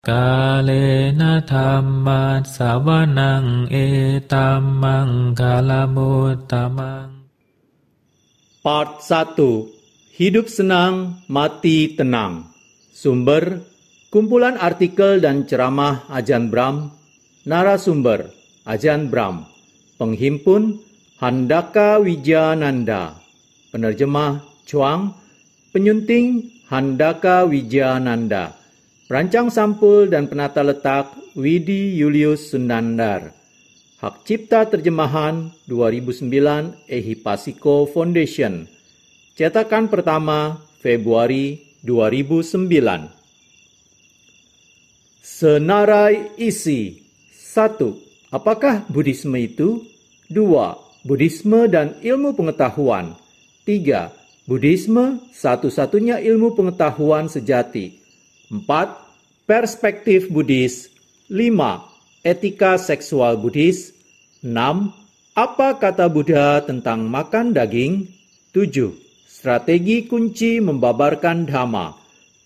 Kalena dhammat sawanang etamang kalamutamang. Part 1. Hidup senang, mati tenang. Sumber, kumpulan artikel dan ceramah Ajahn Brahm. Narasumber, Ajahn Brahm. Penghimpun, Handaka Wijayananda. Penerjemah, Chuang. Penyunting, Handaka Wijayananda. Perancang sampul dan penata letak, Widi Julius Sundandar. Hak cipta terjemahan 2009 Ehipasiko Foundation. Cetakan pertama Februari 2009. Senarai isi. 1. Apakah Buddhisme itu? 2. Buddhisme dan ilmu pengetahuan. 3. Buddhisme satu-satunya ilmu pengetahuan sejati. 4. Perspektif Buddhis. 5. Etika seksual Buddhis. 6. Apa kata Buddha tentang makan daging? 7. Strategi kunci membabarkan dhamma.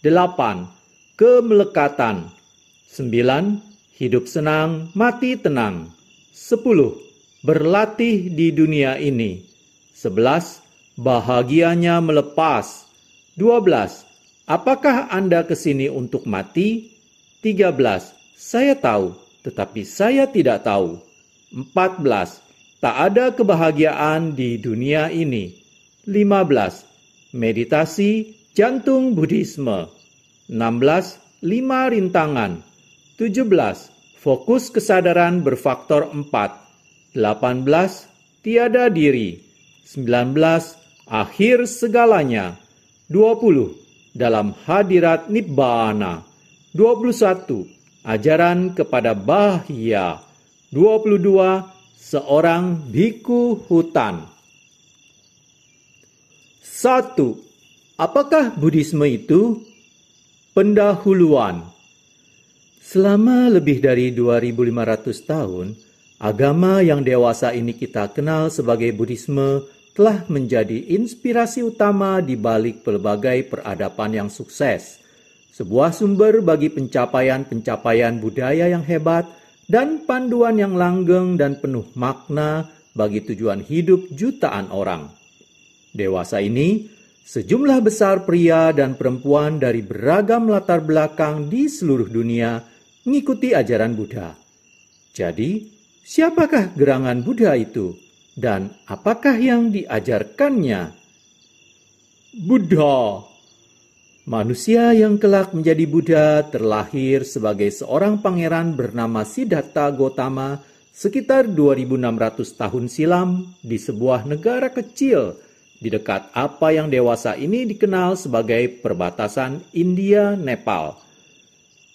8. Kemelekatan. 9. Hidup senang, mati tenang. 10. Berlatih di dunia ini. 11. Bahagianya melepas. 12. Apakah Anda kesini untuk mati? 13. Saya tahu, tetapi saya tidak tahu. 14. Tak ada kebahagiaan di dunia ini. 15. Meditasi jantung Buddhisme. 16. 5 rintangan. 17. Fokus kesadaran berfaktor 4. 18. Tiada diri. 19. Akhir segalanya. 20. Dalam hadirat Nibbana. 21. Ajaran kepada Bahya. 22. Seorang biku hutan. 1. Apakah Buddhisme itu? Pendahuluan. Selama lebih dari 2500 tahun, agama yang dewasa ini kita kenal sebagai Buddhisme telah menjadi inspirasi utama di balik pelbagai peradaban yang sukses. Sebuah sumber bagi pencapaian-pencapaian budaya yang hebat dan panduan yang langgeng dan penuh makna bagi tujuan hidup jutaan orang. Dewasa ini, sejumlah besar pria dan perempuan dari beragam latar belakang di seluruh dunia mengikuti ajaran Buddha. Jadi, siapakah gerangan Buddha itu? Dan apakah yang diajarkannya? Buddha. Manusia yang kelak menjadi Buddha terlahir sebagai seorang pangeran bernama Siddhartha Gautama sekitar 2600 tahun silam di sebuah negara kecil di dekat apa yang dewasa ini dikenal sebagai perbatasan India-Nepal.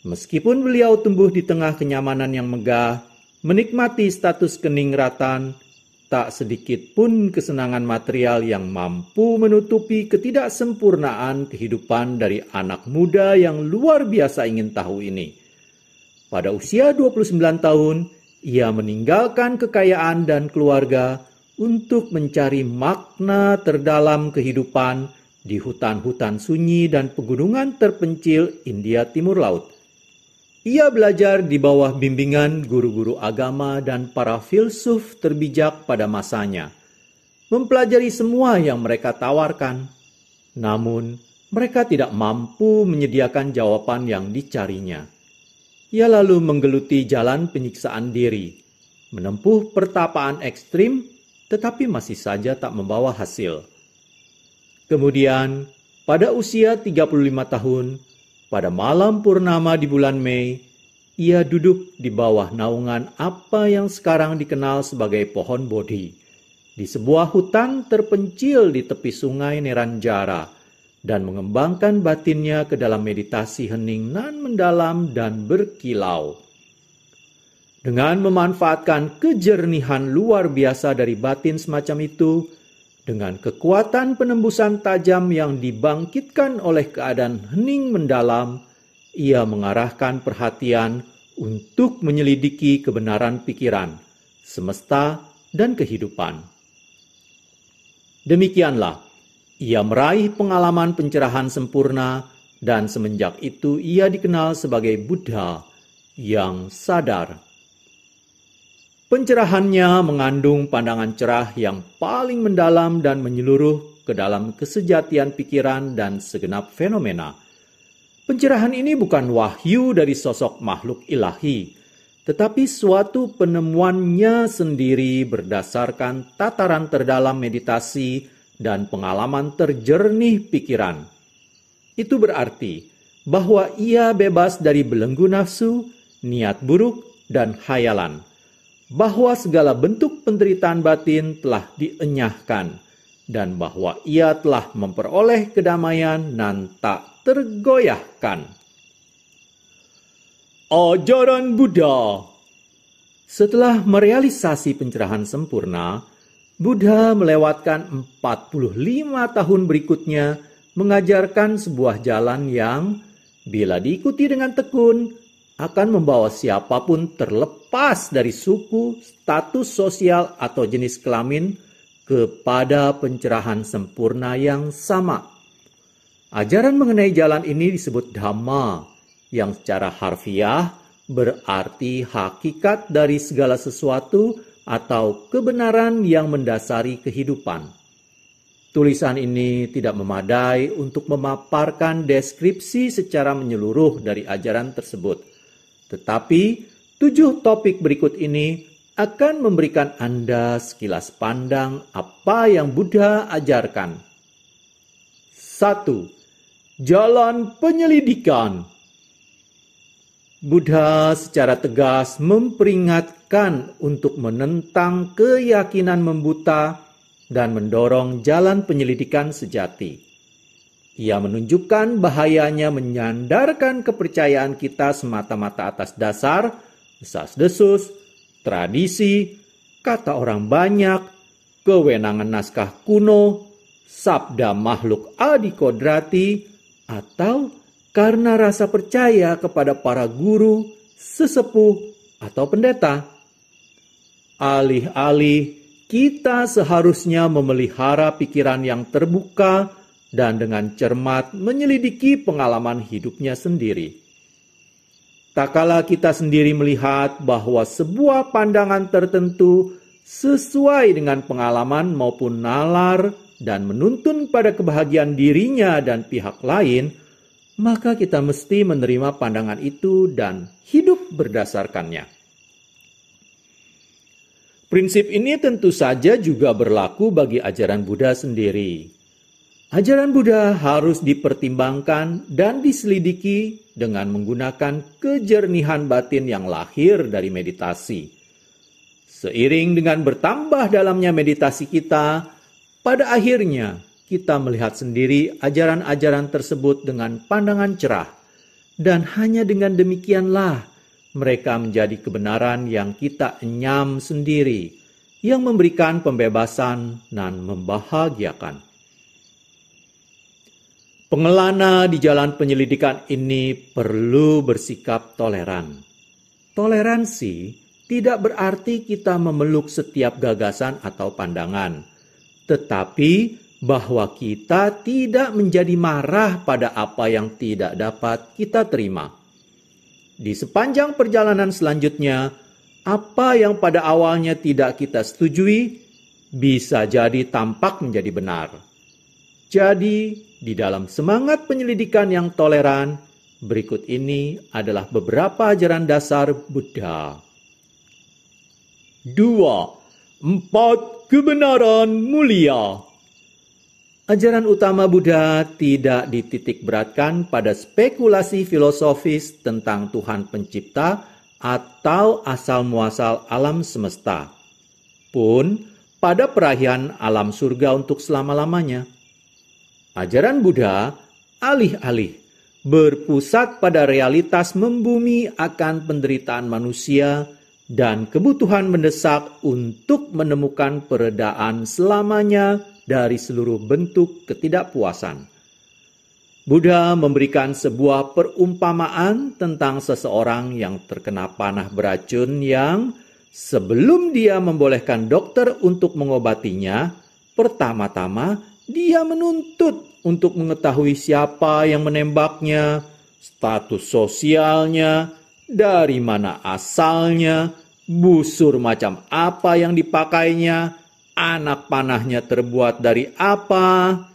Meskipun beliau tumbuh di tengah kenyamanan yang megah, menikmati status keningratan, tak sedikit pun kesenangan material yang mampu menutupi ketidaksempurnaan kehidupan dari anak muda yang luar biasa ingin tahu ini. Pada usia 29 tahun, ia meninggalkan kekayaan dan keluarga untuk mencari makna terdalam kehidupan di hutan-hutan sunyi dan pegunungan terpencil India Timur Laut. Ia belajar di bawah bimbingan guru-guru agama dan para filsuf terbijak pada masanya, mempelajari semua yang mereka tawarkan. Namun, mereka tidak mampu menyediakan jawaban yang dicarinya. Ia lalu menggeluti jalan penyiksaan diri, menempuh pertapaan ekstrim, tetapi masih saja tak membawa hasil. Kemudian, pada usia 35 tahun, pada malam purnama di bulan Mei, ia duduk di bawah naungan apa yang sekarang dikenal sebagai pohon Bodhi, di sebuah hutan terpencil di tepi sungai Neranjara, dan mengembangkan batinnya ke dalam meditasi hening nan mendalam dan berkilau. Dengan memanfaatkan kejernihan luar biasa dari batin semacam itu, dengan kekuatan penembusan tajam yang dibangkitkan oleh keadaan hening mendalam, ia mengarahkan perhatian untuk menyelidiki kebenaran pikiran, semesta, dan kehidupan. Demikianlah, ia meraih pengalaman pencerahan sempurna dan semenjak itu ia dikenal sebagai Buddha yang sadar. Pencerahannya mengandung pandangan cerah yang paling mendalam dan menyeluruh ke dalam kesejatian pikiran dan segenap fenomena. Pencerahan ini bukan wahyu dari sosok makhluk ilahi, tetapi suatu penemuannya sendiri berdasarkan tataran terdalam meditasi dan pengalaman terjernih pikiran. Itu berarti bahwa ia bebas dari belenggu nafsu, niat buruk, dan khayalan. Bahwa segala bentuk penderitaan batin telah dienyahkan, dan bahwa ia telah memperoleh kedamaian dan tak tergoyahkan. Ajaran Buddha. Setelah merealisasi pencerahan sempurna, Buddha melewatkan 45 tahun berikutnya mengajarkan sebuah jalan yang, bila diikuti dengan tekun, akan membawa siapapun terlepas dari suku, status sosial, atau jenis kelamin kepada pencerahan sempurna yang sama. Ajaran mengenai jalan ini disebut Dhamma, yang secara harfiah berarti hakikat dari segala sesuatu atau kebenaran yang mendasari kehidupan. Tulisan ini tidak memadai untuk memaparkan deskripsi secara menyeluruh dari ajaran tersebut. Tetapi 7 topik berikut ini akan memberikan Anda sekilas pandang apa yang Buddha ajarkan. 1. Jalan penyelidikan. Buddha secara tegas memperingatkan untuk menentang keyakinan membuta dan mendorong jalan penyelidikan sejati. Ia menunjukkan bahayanya menyandarkan kepercayaan kita semata-mata atas dasar desas-desus, tradisi, kata orang banyak, kewenangan naskah kuno, sabda makhluk adikodrati, atau karena rasa percaya kepada para guru, sesepuh, atau pendeta. Alih-alih kita seharusnya memelihara pikiran yang terbuka dan dengan cermat menyelidiki pengalaman hidupnya sendiri. Tak kala kita sendiri melihat bahwa sebuah pandangan tertentu sesuai dengan pengalaman maupun nalar dan menuntun pada kebahagiaan dirinya dan pihak lain, maka kita mesti menerima pandangan itu dan hidup berdasarkannya. Prinsip ini tentu saja juga berlaku bagi ajaran Buddha sendiri. Ajaran Buddha harus dipertimbangkan dan diselidiki dengan menggunakan kejernihan batin yang lahir dari meditasi. Seiring dengan bertambah dalamnya meditasi kita, pada akhirnya kita melihat sendiri ajaran-ajaran tersebut dengan pandangan cerah, dan hanya dengan demikianlah mereka menjadi kebenaran yang kita enyam sendiri, yang memberikan pembebasan dan membahagiakan. Pengelana di jalan penyelidikan ini perlu bersikap toleran. Toleransi tidak berarti kita memeluk setiap gagasan atau pandangan, tetapi bahwa kita tidak menjadi marah pada apa yang tidak dapat kita terima. Di sepanjang perjalanan selanjutnya, apa yang pada awalnya tidak kita setujui, bisa jadi tampak menjadi benar. Jadi, di dalam semangat penyelidikan yang toleran, berikut ini adalah beberapa ajaran dasar Buddha. 2. 4 kebenaran mulia. Ajaran utama Buddha tidak dititik beratkan pada spekulasi filosofis tentang Tuhan pencipta atau asal-muasal alam semesta, pun pada perahian alam surga untuk selama-lamanya. Ajaran Buddha alih-alih berpusat pada realitas membumi akan penderitaan manusia dan kebutuhan mendesak untuk menemukan peredaan selamanya dari seluruh bentuk ketidakpuasan. Buddha memberikan sebuah perumpamaan tentang seseorang yang terkena panah beracun yang sebelum dia membolehkan dokter untuk mengobatinya, pertama-tama Dia menuntut untuk mengetahui siapa yang menembaknya, status sosialnya, dari mana asalnya, busur macam apa yang dipakainya, anak panahnya terbuat dari apa.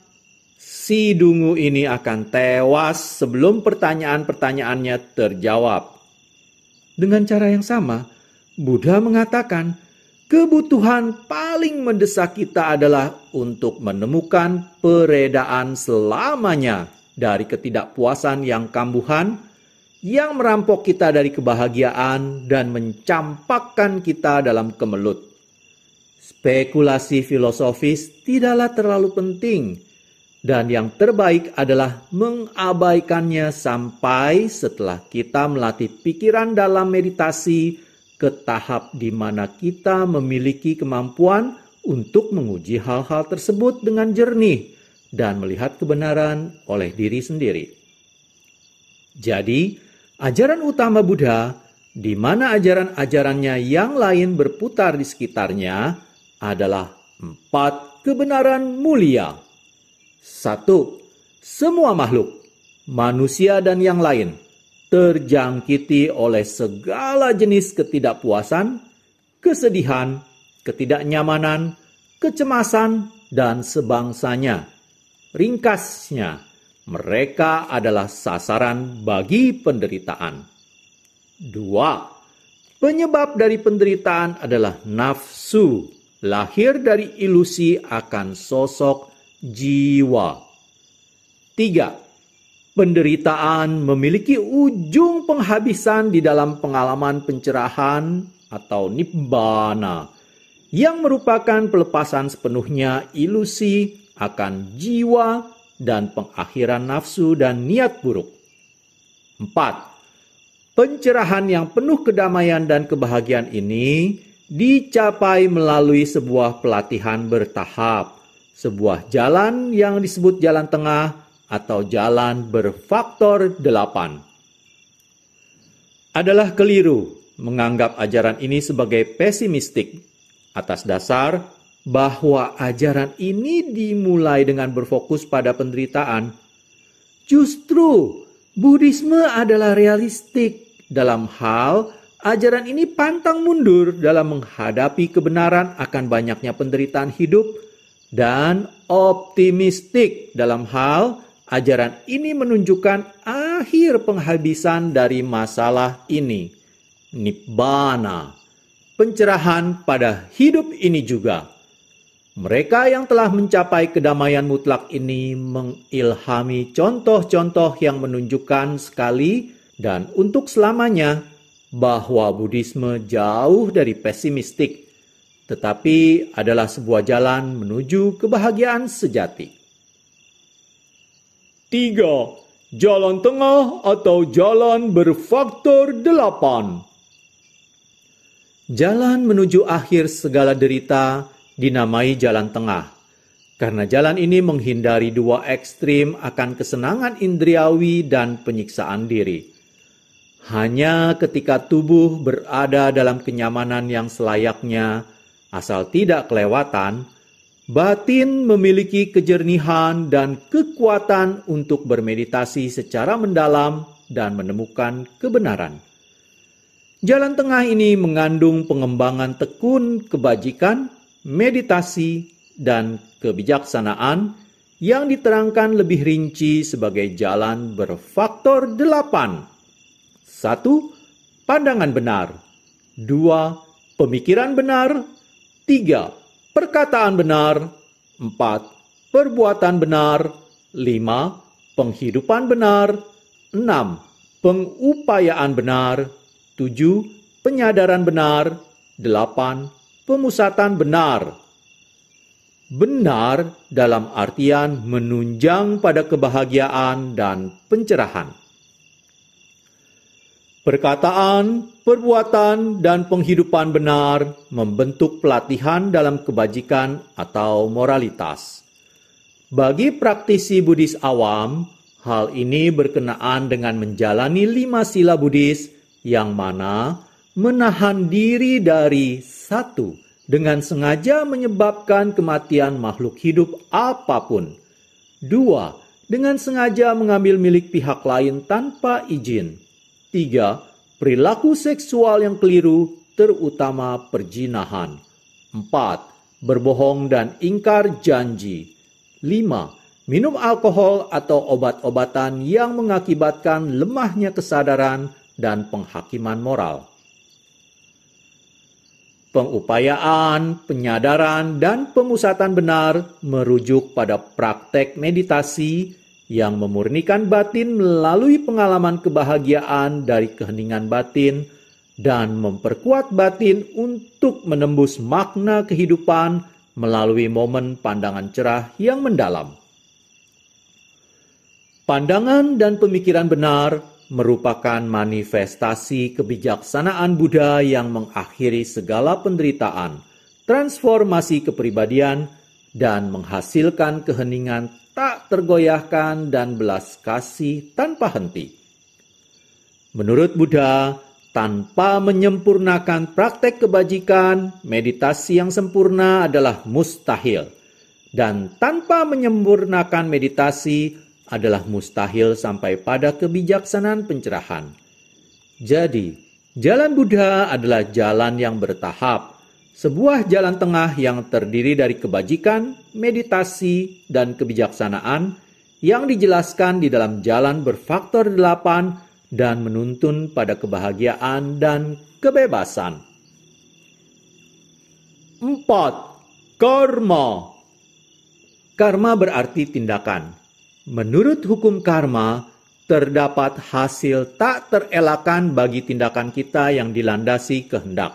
Si dungu ini akan tewas sebelum pertanyaan-pertanyaannya terjawab. Dengan cara yang sama, Buddha mengatakan, kebutuhan paling mendesak kita adalah untuk menemukan peredaan selamanya dari ketidakpuasan yang kambuhan, yang merampok kita dari kebahagiaan dan mencampakkan kita dalam kemelut. Spekulasi filosofis tidaklah terlalu penting, dan yang terbaik adalah mengabaikannya sampai setelah kita melatih pikiran dalam meditasi ke tahap di mana kita memiliki kemampuan untuk menguji hal-hal tersebut dengan jernih dan melihat kebenaran oleh diri sendiri. Jadi, ajaran utama Buddha, di mana ajaran-ajarannya yang lain berputar di sekitarnya, adalah 4 kebenaran mulia. 1. Semua makhluk, manusia dan yang lain, terjangkiti oleh segala jenis ketidakpuasan, kesedihan, ketidaknyamanan, kecemasan, dan sebangsanya. Ringkasnya, mereka adalah sasaran bagi penderitaan. 2. Penyebab dari penderitaan adalah nafsu, lahir dari ilusi akan sosok jiwa. 3. Penderitaan memiliki ujung penghabisan di dalam pengalaman pencerahan atau nibbana, yang merupakan pelepasan sepenuhnya ilusi akan jiwa dan pengakhiran nafsu dan niat buruk. 4. Pencerahan yang penuh kedamaian dan kebahagiaan ini dicapai melalui sebuah pelatihan bertahap, sebuah jalan yang disebut jalan tengah atau jalan berfaktor 8. Adalah keliru menganggap ajaran ini sebagai pesimistik atas dasar bahwa ajaran ini dimulai dengan berfokus pada penderitaan. Justru, Buddhisme adalah realistik dalam hal ajaran ini pantang mundur dalam menghadapi kebenaran akan banyaknya penderitaan hidup, dan optimistik dalam hal ajaran ini menunjukkan akhir penghabisan dari masalah ini, nibbana, pencerahan pada hidup ini juga. Mereka yang telah mencapai kedamaian mutlak ini mengilhami contoh-contoh yang menunjukkan sekali dan untuk selamanya bahwa Buddhisme jauh dari pesimistik, tetapi adalah sebuah jalan menuju kebahagiaan sejati. 3. Jalan tengah atau jalan berfaktor 8. Jalan menuju akhir segala derita dinamai jalan tengah, karena jalan ini menghindari 2 ekstrim akan kesenangan indriawi dan penyiksaan diri. Hanya ketika tubuh berada dalam kenyamanan yang selayaknya, asal tidak kelewatan, batin memiliki kejernihan dan kekuatan untuk bermeditasi secara mendalam dan menemukan kebenaran. Jalan tengah ini mengandung pengembangan tekun kebajikan, meditasi, dan kebijaksanaan yang diterangkan lebih rinci sebagai jalan berfaktor 8. 1. Pandangan benar. 2. Pemikiran benar. 3. Perkataan benar. 4. Perbuatan benar. 5. Penghidupan benar. 6. Pengupayaan benar. 7. Penyadaran benar. 8. Pemusatan benar. Benar dalam artian menunjang pada kebahagiaan dan pencerahan. Perkataan, perbuatan, dan penghidupan benar membentuk pelatihan dalam kebajikan atau moralitas. Bagi praktisi Buddhis awam, hal ini berkenaan dengan menjalani 5 sila Buddhis yang mana menahan diri dari 1. dengan sengaja menyebabkan kematian makhluk hidup apapun. 2. Dengan sengaja mengambil milik pihak lain tanpa izin. 3. Perilaku seksual yang keliru, terutama perzinahan. 4. Berbohong dan ingkar janji. 5. Minum alkohol atau obat-obatan yang mengakibatkan lemahnya kesadaran dan penghakiman moral. Pengupayaan, penyadaran, dan pemusatan benar merujuk pada praktek meditasi yang memurnikan batin melalui pengalaman kebahagiaan dari keheningan batin dan memperkuat batin untuk menembus makna kehidupan melalui momen pandangan cerah yang mendalam. Pandangan dan pemikiran benar merupakan manifestasi kebijaksanaan Buddha yang mengakhiri segala penderitaan, transformasi kepribadian, dan menghasilkan keheningan tak tergoyahkan dan belas kasih tanpa henti. Menurut Buddha, tanpa menyempurnakan praktek kebajikan, meditasi yang sempurna adalah mustahil. Dan tanpa menyempurnakan meditasi adalah mustahil sampai pada kebijaksanaan pencerahan. Jadi, jalan Buddha adalah jalan yang bertahap, sebuah jalan tengah yang terdiri dari kebajikan, meditasi, dan kebijaksanaan yang dijelaskan di dalam jalan berfaktor 8 dan menuntun pada kebahagiaan dan kebebasan. 4. Karma. Karma berarti tindakan. Menurut hukum karma, terdapat hasil tak terelakkan bagi tindakan kita yang dilandasi kehendak.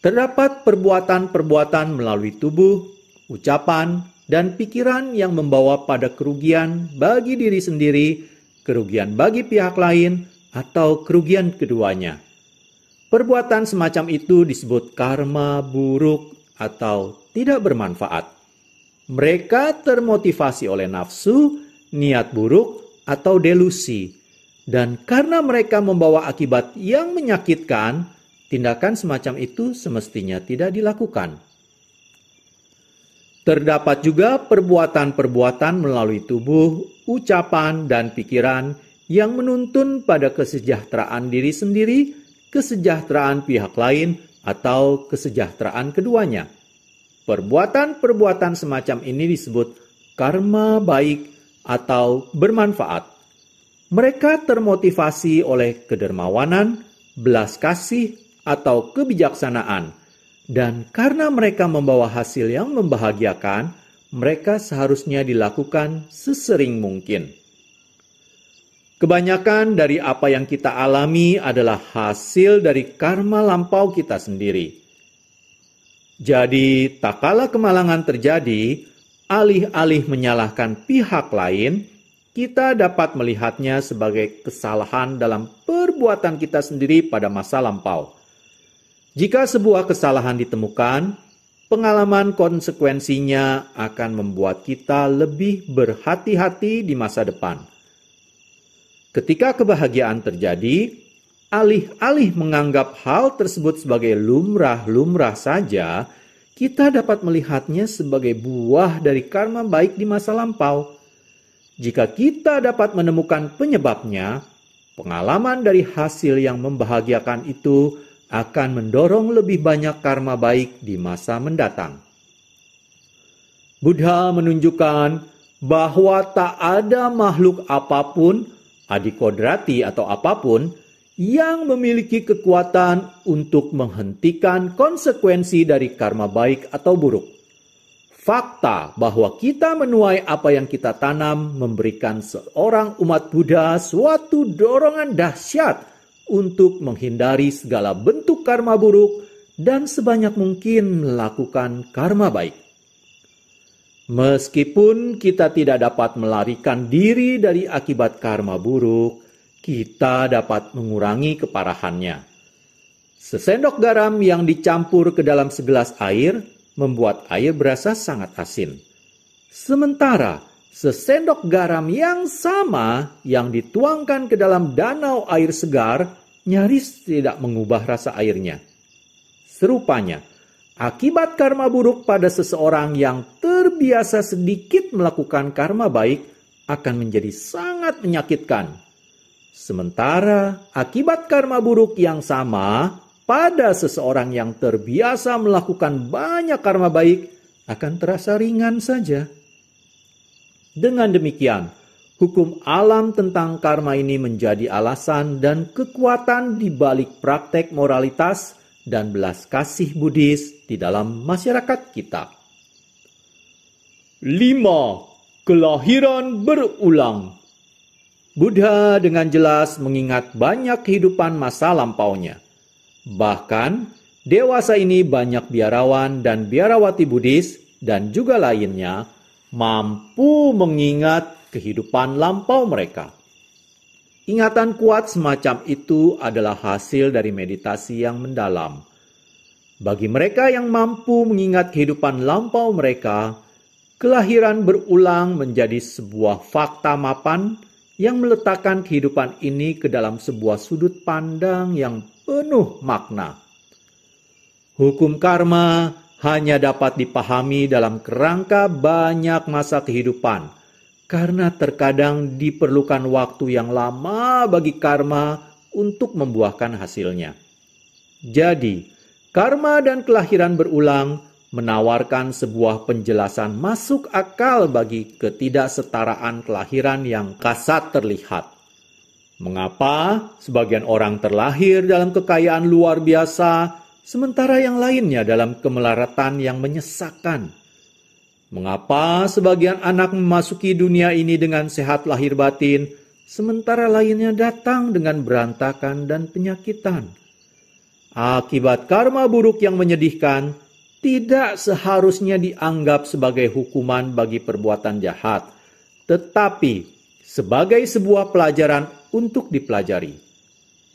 Terdapat perbuatan-perbuatan melalui tubuh, ucapan, dan pikiran yang membawa pada kerugian bagi diri sendiri, kerugian bagi pihak lain, atau kerugian keduanya. Perbuatan semacam itu disebut karma buruk atau tidak bermanfaat. Mereka termotivasi oleh nafsu, niat buruk, atau delusi. Dan karena mereka membawa akibat yang menyakitkan, tindakan semacam itu semestinya tidak dilakukan. Terdapat juga perbuatan-perbuatan melalui tubuh, ucapan, dan pikiran yang menuntun pada kesejahteraan diri sendiri, kesejahteraan pihak lain, atau kesejahteraan keduanya. Perbuatan-perbuatan semacam ini disebut karma baik atau bermanfaat. Mereka termotivasi oleh kedermawanan, belas kasih, atau kebijaksanaan. Dan karena mereka membawa hasil yang membahagiakan, mereka seharusnya dilakukan sesering mungkin. Kebanyakan dari apa yang kita alami adalah hasil dari karma lampau kita sendiri. Jadi, tak kala kemalangan terjadi, alih-alih menyalahkan pihak lain, kita dapat melihatnya sebagai kesalahan dalam perbuatan kita sendiri pada masa lampau. Jika sebuah kesalahan ditemukan, pengalaman konsekuensinya akan membuat kita lebih berhati-hati di masa depan. Ketika kebahagiaan terjadi, alih-alih menganggap hal tersebut sebagai lumrah-lumrah saja, kita dapat melihatnya sebagai buah dari karma baik di masa lampau. Jika kita dapat menemukan penyebabnya, pengalaman dari hasil yang membahagiakan itu akan mendorong lebih banyak karma baik di masa mendatang. Buddha menunjukkan bahwa tak ada makhluk apapun, adikodrati atau apapun, yang memiliki kekuatan untuk menghentikan konsekuensi dari karma baik atau buruk. Fakta bahwa kita menuai apa yang kita tanam memberikan seorang umat Buddha suatu dorongan dahsyat untuk menghindari segala bentuk karma buruk dan sebanyak mungkin melakukan karma baik. Meskipun kita tidak dapat melarikan diri dari akibat karma buruk, kita dapat mengurangi keparahannya. Sesendok garam yang dicampur ke dalam segelas air membuat air berasa sangat asin. Sementara sesendok garam yang sama yang dituangkan ke dalam danau air segar nyaris tidak mengubah rasa airnya. Serupanya, Akibat karma buruk pada seseorang yang terbiasa sedikit melakukan karma baik akan menjadi sangat menyakitkan. Sementara akibat karma buruk yang sama pada seseorang yang terbiasa melakukan banyak karma baik akan terasa ringan saja. Dengan demikian, hukum alam tentang karma ini menjadi alasan dan kekuatan di balik praktek moralitas dan belas kasih Buddhis di dalam masyarakat kita. 5. Kelahiran berulang. Buddha dengan jelas mengingat banyak kehidupan masa lampaunya. Bahkan, dewasa ini banyak biarawan dan biarawati Buddhis dan juga lainnya mampu mengingat kehidupan lampau mereka. Ingatan kuat semacam itu adalah hasil dari meditasi yang mendalam. Bagi mereka yang mampu mengingat kehidupan lampau mereka, kelahiran berulang menjadi sebuah fakta mapan yang meletakkan kehidupan ini ke dalam sebuah sudut pandang yang penuh makna. Hukum karma hanya dapat dipahami dalam kerangka banyak masa kehidupan, karena terkadang diperlukan waktu yang lama bagi karma untuk membuahkan hasilnya. Jadi, karma dan kelahiran berulang menawarkan sebuah penjelasan masuk akal bagi ketidaksetaraan kelahiran yang kasat terlihat. Mengapa sebagian orang terlahir dalam kekayaan luar biasa, sementara yang lainnya dalam kemelaratan yang menyesakkan? Mengapa sebagian anak memasuki dunia ini dengan sehat lahir batin, sementara lainnya datang dengan berantakan dan penyakitan? Akibat karma buruk yang menyedihkan tidak seharusnya dianggap sebagai hukuman bagi perbuatan jahat, tetapi sebagai sebuah pelajaran untuk dipelajari.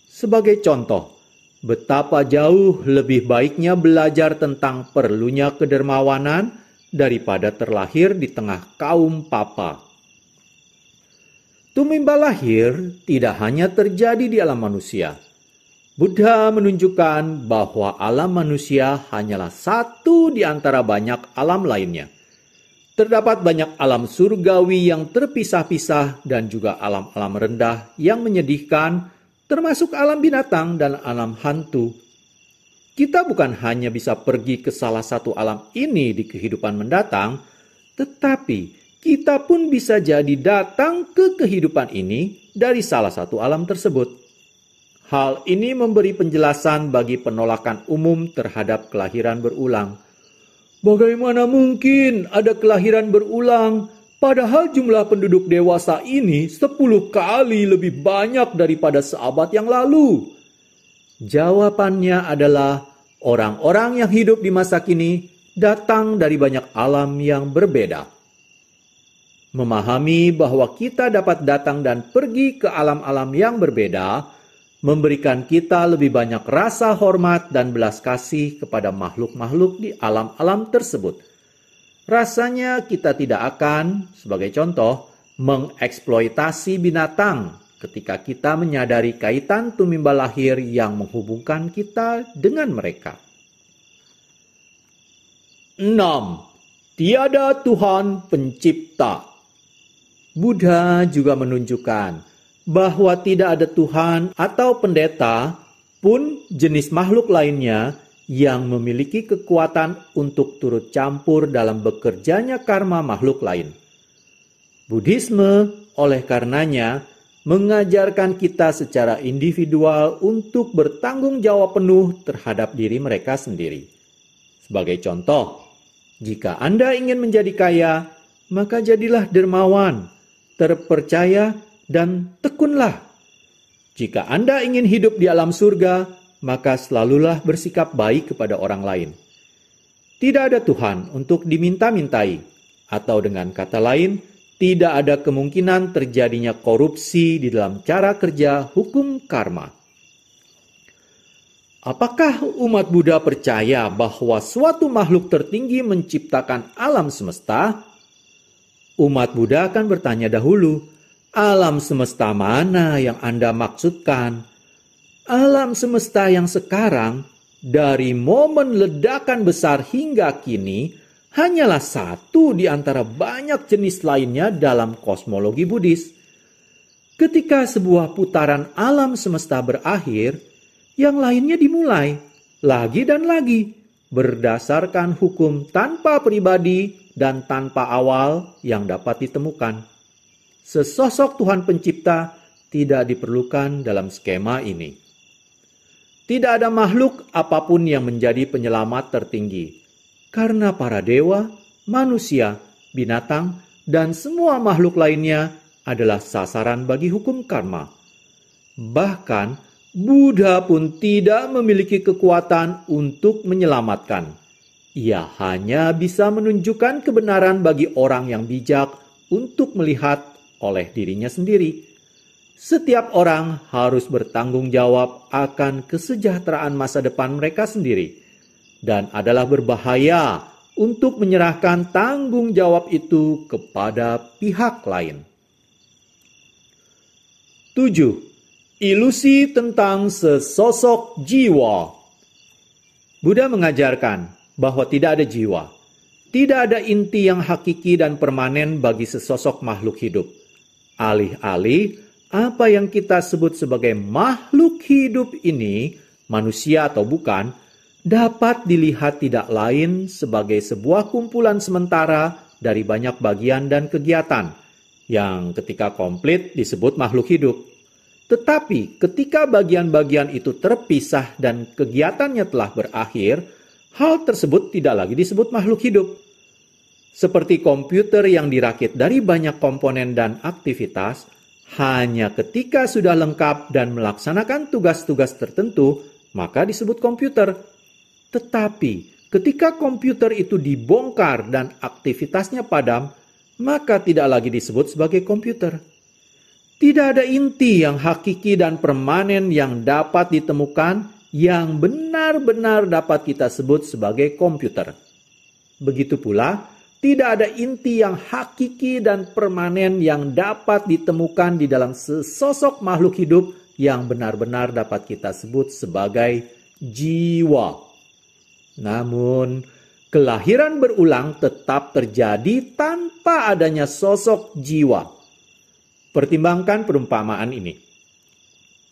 Sebagai contoh, betapa jauh lebih baiknya belajar tentang perlunya kedermawanan daripada terlahir di tengah kaum papa. Tumimbal lahir tidak hanya terjadi di alam manusia. Buddha menunjukkan bahwa alam manusia hanyalah satu di antara banyak alam lainnya. Terdapat banyak alam surgawi yang terpisah-pisah dan juga alam-alam rendah yang menyedihkan, termasuk alam binatang dan alam hantu. Kita bukan hanya bisa pergi ke salah satu alam ini di kehidupan mendatang, tetapi kita pun bisa jadi datang ke kehidupan ini dari salah satu alam tersebut. Hal ini memberi penjelasan bagi penolakan umum terhadap kelahiran berulang. Bagaimana mungkin ada kelahiran berulang, padahal jumlah penduduk dewasa ini 10 kali lebih banyak daripada seabad yang lalu? Jawabannya adalah orang-orang yang hidup di masa kini datang dari banyak alam yang berbeda. Memahami bahwa kita dapat datang dan pergi ke alam-alam yang berbeda, memberikan kita lebih banyak rasa hormat dan belas kasih kepada makhluk-makhluk di alam-alam tersebut. Rasanya kita tidak akan, sebagai contoh, mengeksploitasi binatang ketika kita menyadari kaitan tumimbal lahir yang menghubungkan kita dengan mereka. 6. Tiada Tuhan pencipta. Buddha juga menunjukkan bahwa tidak ada Tuhan atau pendeta pun jenis makhluk lainnya yang memiliki kekuatan untuk turut campur dalam bekerjanya karma makhluk lain. Buddhisme oleh karenanya mengajarkan kita secara individual untuk bertanggung jawab penuh terhadap diri mereka sendiri. Sebagai contoh, jika Anda ingin menjadi kaya, maka jadilah dermawan, terpercaya, dan tekunlah. Jika Anda ingin hidup di alam surga, maka selalulah bersikap baik kepada orang lain. Tidak ada Tuhan untuk diminta-mintai, atau dengan kata lain, tidak ada kemungkinan terjadinya korupsi di dalam cara kerja hukum karma. Apakah umat Buddha percaya bahwa suatu makhluk tertinggi menciptakan alam semesta? Umat Buddha akan bertanya dahulu, alam semesta mana yang Anda maksudkan? Alam semesta yang sekarang dari momen ledakan besar hingga kini hanyalah satu di antara banyak jenis lainnya dalam kosmologi Buddhis. Ketika sebuah putaran alam semesta berakhir, yang lainnya dimulai lagi dan lagi berdasarkan hukum tanpa pribadi dan tanpa awal yang dapat ditemukan. Sesosok Tuhan Pencipta tidak diperlukan dalam skema ini. Tidak ada makhluk apapun yang menjadi penyelamat tertinggi, karena para dewa, manusia, binatang, dan semua makhluk lainnya adalah sasaran bagi hukum karma. Bahkan, Buddha pun tidak memiliki kekuatan untuk menyelamatkan. Ia hanya bisa menunjukkan kebenaran bagi orang yang bijak untuk melihat oleh dirinya sendiri. Setiap orang harus bertanggung jawab akan kesejahteraan masa depan mereka sendiri, dan adalah berbahaya untuk menyerahkan tanggung jawab itu kepada pihak lain. 7. Ilusi tentang sesosok jiwa. Buddha mengajarkan bahwa tidak ada jiwa. Tidak ada inti yang hakiki dan permanen bagi sesosok makhluk hidup. Alih-alih, apa yang kita sebut sebagai makhluk hidup ini, manusia atau bukan, dapat dilihat tidak lain sebagai sebuah kumpulan sementara dari banyak bagian dan kegiatan, yang ketika komplit disebut makhluk hidup. Tetapi ketika bagian-bagian itu terpisah dan kegiatannya telah berakhir, hal tersebut tidak lagi disebut makhluk hidup. Seperti komputer yang dirakit dari banyak komponen dan aktivitas, hanya ketika sudah lengkap dan melaksanakan tugas-tugas tertentu, maka disebut komputer. Tetapi ketika komputer itu dibongkar dan aktivitasnya padam, maka tidak lagi disebut sebagai komputer. Tidak ada inti yang hakiki dan permanen yang dapat ditemukan yang benar-benar dapat kita sebut sebagai komputer. Begitu pula, tidak ada inti yang hakiki dan permanen yang dapat ditemukan di dalam sesosok makhluk hidup yang benar-benar dapat kita sebut sebagai jiwa. Namun, kelahiran berulang tetap terjadi tanpa adanya sosok jiwa. Pertimbangkan perumpamaan ini.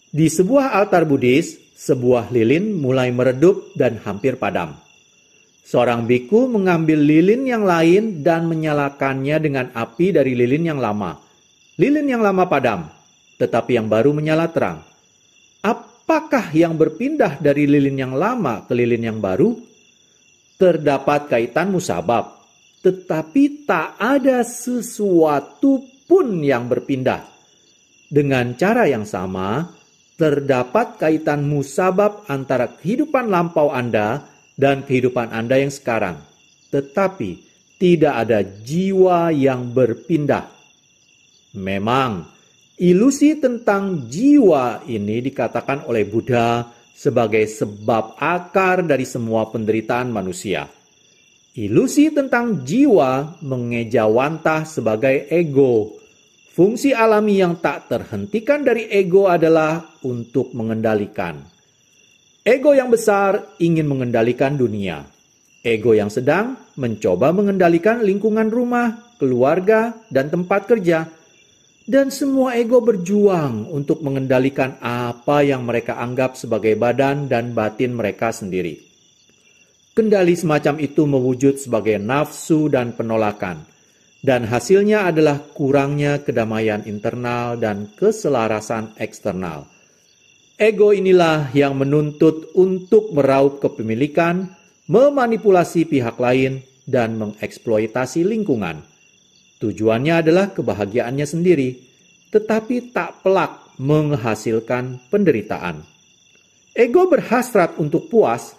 Di sebuah altar Buddhis, sebuah lilin mulai meredup dan hampir padam. Seorang biku mengambil lilin yang lain dan menyalakannya dengan api dari lilin yang lama. Lilin yang lama padam, tetapi yang baru menyala terang. Apakah yang berpindah dari lilin yang lama ke lilin yang baru? Terdapat kaitan musabab, tetapi tak ada sesuatu pun yang berpindah. Dengan cara yang sama, terdapat kaitan musabab antara kehidupan lampau Anda dan kehidupan Anda yang sekarang. Tetapi tidak ada jiwa yang berpindah. Memang, ilusi tentang jiwa ini dikatakan oleh Buddha sebagai sebab akar dari semua penderitaan manusia. Ilusi tentang jiwa mengejawantah sebagai ego. Fungsi alami yang tak terhentikan dari ego adalah untuk mengendalikan. Ego yang besar ingin mengendalikan dunia. Ego yang sedang mencoba mengendalikan lingkungan rumah, keluarga, dan tempat kerja. Dan semua ego berjuang untuk mengendalikan apa yang mereka anggap sebagai badan dan batin mereka sendiri. Kendali semacam itu mewujud sebagai nafsu dan penolakan. Dan hasilnya adalah kurangnya kedamaian internal dan keselarasan eksternal. Ego inilah yang menuntut untuk meraup kepemilikan, memanipulasi pihak lain, dan mengeksploitasi lingkungan. Tujuannya adalah kebahagiaannya sendiri, tetapi tak pelak menghasilkan penderitaan. Ego berhasrat untuk puas,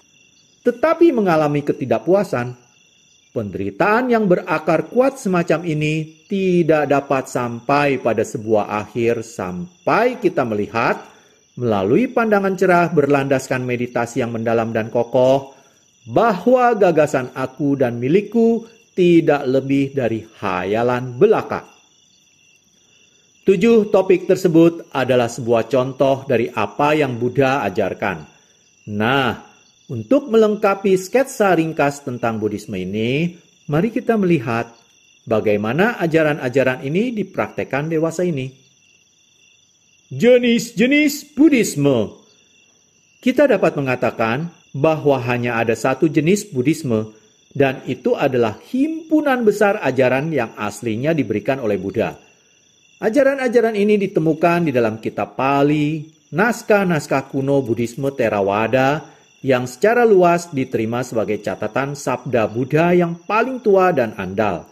tetapi mengalami ketidakpuasan. Penderitaan yang berakar kuat semacam ini tidak dapat sampai pada sebuah akhir sampai kita melihat melalui pandangan cerah berlandaskan meditasi yang mendalam dan kokoh bahwa gagasan aku dan milikku tidak lebih dari khayalan belaka. 7 topik tersebut adalah sebuah contoh dari apa yang Buddha ajarkan. Nah, Untuk melengkapi sketsa ringkas tentang Buddhisme ini, mari kita melihat bagaimana ajaran-ajaran ini dipraktekkan dewasa ini. Jenis-jenis Buddhisme. Kita dapat mengatakan bahwa hanya ada satu jenis Buddhisme, dan itu adalah himpunan besar ajaran yang aslinya diberikan oleh Buddha. Ajaran-ajaran ini ditemukan di dalam kitab Pali, naskah-naskah kuno Buddhisme Theravada, yang secara luas diterima sebagai catatan sabda Buddha yang paling tua dan andal.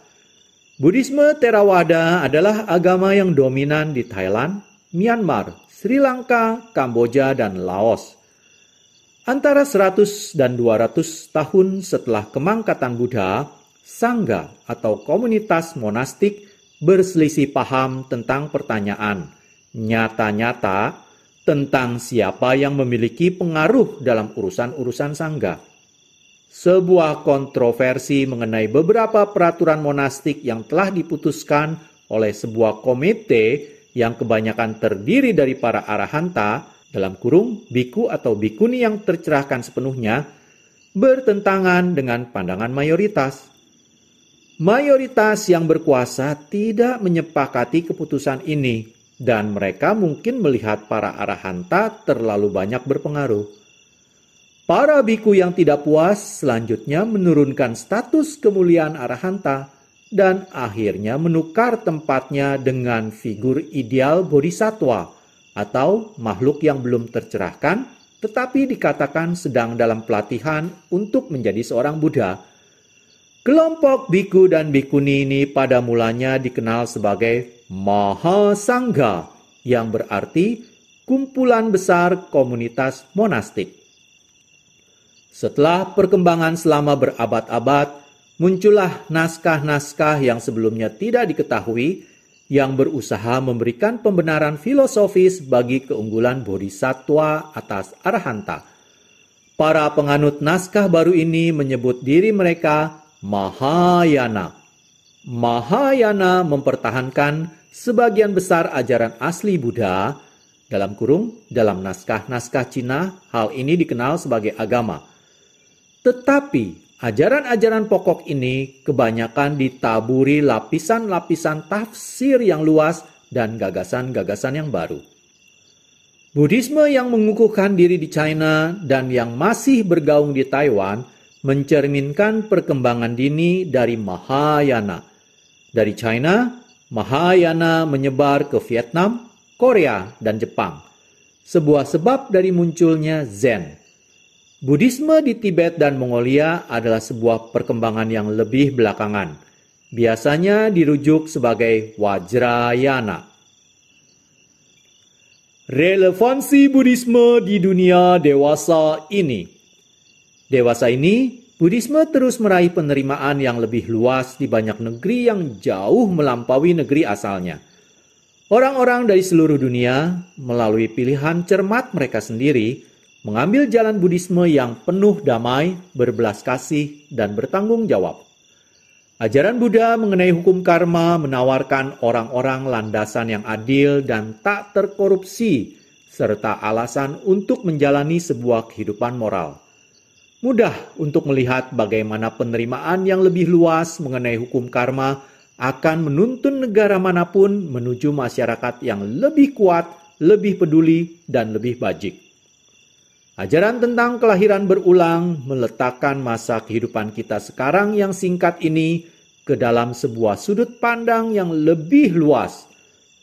Buddhisme Theravada adalah agama yang dominan di Thailand, Myanmar, Sri Lanka, Kamboja, dan Laos. Antara 100 dan 200 tahun setelah kemangkatan Buddha, Sangha atau komunitas monastik berselisih paham tentang pertanyaan nyata-nyata tentang siapa yang memiliki pengaruh dalam urusan-urusan Sangha. Sebuah kontroversi mengenai beberapa peraturan monastik yang telah diputuskan oleh sebuah komite yang kebanyakan terdiri dari para arahanta, dalam kurung biku atau bikuni yang tercerahkan sepenuhnya, bertentangan dengan pandangan mayoritas. Mayoritas yang berkuasa tidak menyepakati keputusan ini, dan mereka mungkin melihat para arahanta terlalu banyak berpengaruh. Para biku yang tidak puas selanjutnya menurunkan status kemuliaan arahanta dan akhirnya menukar tempatnya dengan figur ideal bodhisattva atau makhluk yang belum tercerahkan tetapi dikatakan sedang dalam pelatihan untuk menjadi seorang Buddha. Kelompok biku dan bikuni ini pada mulanya dikenal sebagai Mahasangha, yang berarti kumpulan besar komunitas monastik. Setelah perkembangan selama berabad-abad, muncullah naskah-naskah yang sebelumnya tidak diketahui yang berusaha memberikan pembenaran filosofis bagi keunggulan bodhisattva atas arahanta. Para penganut naskah baru ini menyebut diri mereka Mahayana. Mahayana mempertahankan sebagian besar ajaran asli Buddha, dalam kurung, dalam naskah-naskah Cina, hal ini dikenal sebagai agama. Tetapi, ajaran-ajaran pokok ini kebanyakan ditaburi lapisan-lapisan tafsir yang luas dan gagasan-gagasan yang baru. Buddhisme yang mengukuhkan diri di China dan yang masih bergaung di Taiwan mencerminkan perkembangan dini dari Mahayana. Dari China, Mahayana menyebar ke Vietnam, Korea, dan Jepang. Sebuah sebab dari munculnya Zen. Buddhisme di Tibet dan Mongolia adalah sebuah perkembangan yang lebih belakangan. Biasanya dirujuk sebagai Vajrayana. Relevansi Buddhisme di dunia dewasa ini. Dewasa ini, Buddhisme terus meraih penerimaan yang lebih luas di banyak negeri yang jauh melampaui negeri asalnya. Orang-orang dari seluruh dunia, melalui pilihan cermat mereka sendiri, mengambil jalan Buddhisme yang penuh damai, berbelas kasih, dan bertanggung jawab. Ajaran Buddha mengenai hukum karma menawarkan orang-orang landasan yang adil dan tak terkorupsi, serta alasan untuk menjalani sebuah kehidupan moral. Mudah untuk melihat bagaimana penerimaan yang lebih luas mengenai hukum karma akan menuntun negara manapun menuju masyarakat yang lebih kuat, lebih peduli, dan lebih bajik. Ajaran tentang kelahiran berulang meletakkan masa kehidupan kita sekarang yang singkat ini ke dalam sebuah sudut pandang yang lebih luas,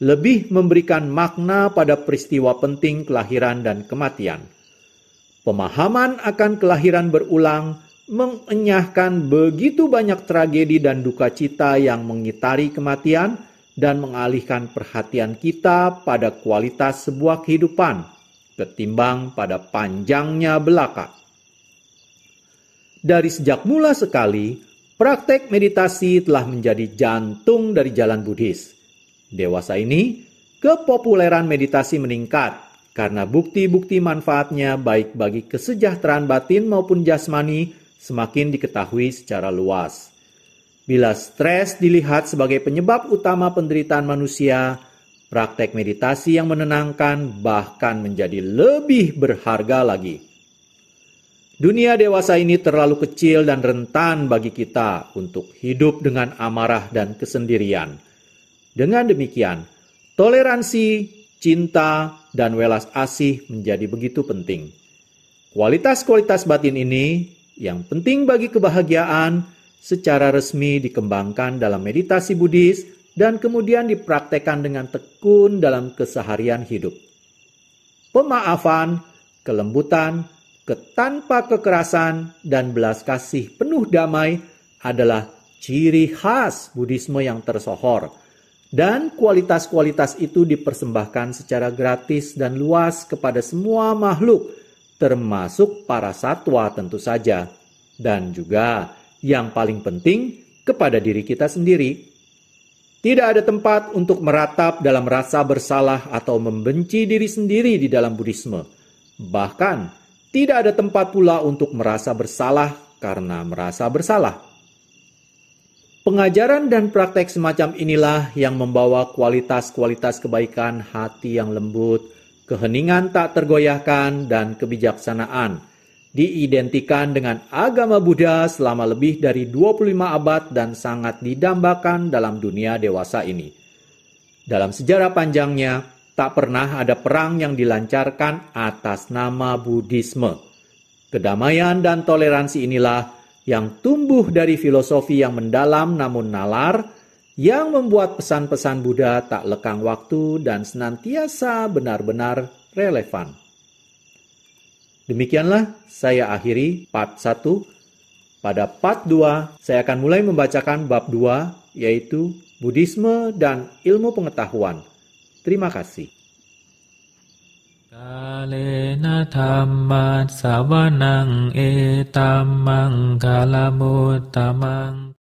lebih memberikan makna pada peristiwa penting kelahiran dan kematian. Pemahaman akan kelahiran berulang mengenyahkan begitu banyak tragedi dan duka cita yang mengitari kematian dan mengalihkan perhatian kita pada kualitas sebuah kehidupan ketimbang pada panjangnya belaka. Dari sejak mula sekali, praktek meditasi telah menjadi jantung dari jalan Buddhis. Dewasa ini, kepopuleran meditasi meningkat karena bukti-bukti manfaatnya baik bagi kesejahteraan batin maupun jasmani semakin diketahui secara luas. Bila stres dilihat sebagai penyebab utama penderitaan manusia, praktek meditasi yang menenangkan bahkan menjadi lebih berharga lagi. Dunia dewasa ini terlalu kecil dan rentan bagi kita untuk hidup dengan amarah dan kesendirian. Dengan demikian, toleransi, cinta, dan welas asih menjadi begitu penting. Kualitas-kualitas batin ini yang penting bagi kebahagiaan secara resmi dikembangkan dalam meditasi Buddhis dan kemudian dipraktekkan dengan tekun dalam keseharian hidup. Pemaafan, kelembutan, tanpa kekerasan, dan belas kasih penuh damai adalah ciri khas Buddhisme yang tersohor. Dan kualitas-kualitas itu dipersembahkan secara gratis dan luas kepada semua makhluk, termasuk para satwa tentu saja. Dan juga yang paling penting kepada diri kita sendiri. Tidak ada tempat untuk meratap dalam rasa bersalah atau membenci diri sendiri di dalam Buddhisme. Bahkan, tidak ada tempat pula untuk merasa bersalah karena merasa bersalah. Pengajaran dan praktek semacam inilah yang membawa kualitas-kualitas kebaikan hati yang lembut, keheningan tak tergoyahkan, dan kebijaksanaan diidentikan dengan agama Buddha selama lebih dari 25 abad dan sangat didambakan dalam dunia dewasa ini. Dalam sejarah panjangnya, tak pernah ada perang yang dilancarkan atas nama Buddhisme. Kedamaian dan toleransi inilah yang tumbuh dari filosofi yang mendalam namun nalar, yang membuat pesan-pesan Buddha tak lekang waktu dan senantiasa benar-benar relevan. Demikianlah saya akhiri part 1. Pada part 2, saya akan mulai membacakan bab 2, yaitu Buddhisme dan Ilmu Pengetahuan. Terima kasih. Kalena dhamma savanang etamang kalamuttamang